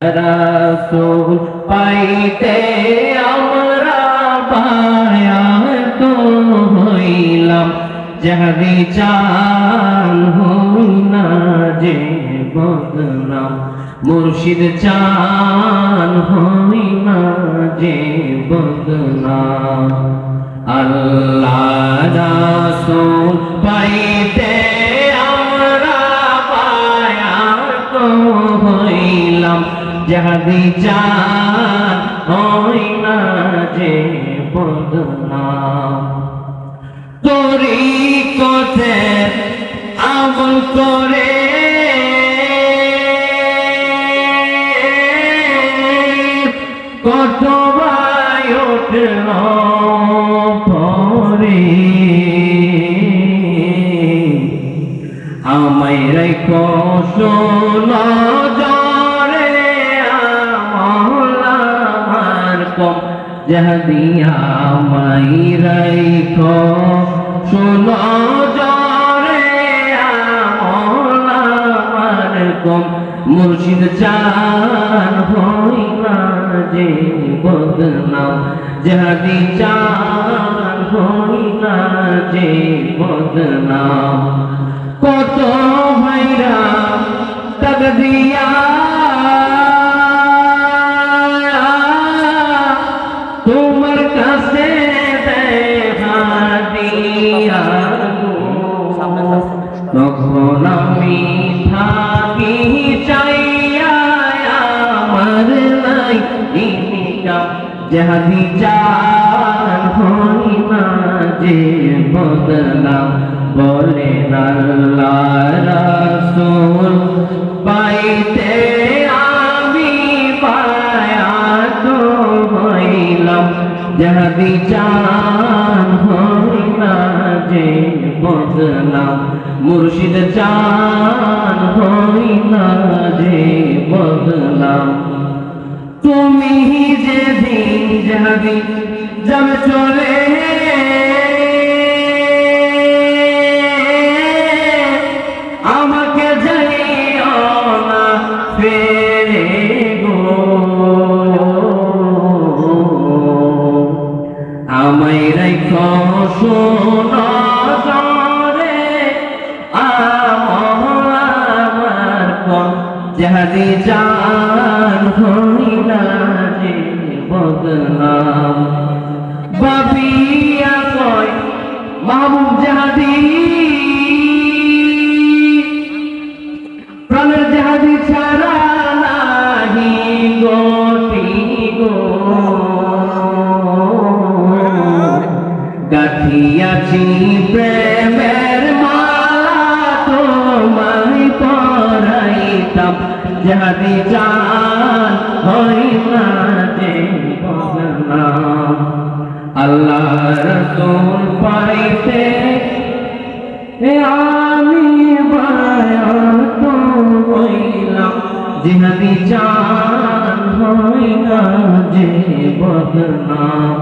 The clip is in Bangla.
রাসূল পাইতে আমরা বায়াত হইলাম, যাহারি চান হই না যে বদনাম, মুর্শিদ চান হই না যে বদনাম। আল্লাহ রাসূল পাইতে আমরা বায়াত হইলাম, যাহারি চান হই না যে বদনাম। তরিকতের আমল করে কত বায়ত পরে, আমায় রাখো নজরে আমলার কম, যাহাদি আমায় রাখো নজরে আমলার কম, মুর্শিদ চান হই না যে বদনাম, যাহাদি চান হই না যে বদনাম। কত ভাইরা তক দিয়া তোমার কাছে দেখা দিয়া, তখন আমি থাকি চাইয়া আমার নাই ইনকাম, যাহাদি চান হই না যে বদনাম। বলেন আল্লাহ রাসূল পাইতে আমি বায়াত হইলাম, যাহাদি চান হই না যে বদনাম, মুর্শিদ চান হই না যে বদনাম। তুমি যেদিন যাবি যাবে চলে, আমাকে যাইও না ফেরে গো, আমায় রাখো নজরে আমার কম, যাহাদি চান হই না যে বদনাম। বাবিয়া কয় মাহবুব যাহাদি, প্রাণের যাহাদি ছাড়া নাহি গতি গো, গাঁথিয়াছি প্রেমের মালা তোমায় পরাইতাম, যাহাদি চান হই না যে বদনাম। আল্লাহ রাসূল পাইতে আমি বায়াত হইলাম, যাহাদি চান হই না যে বদনাম।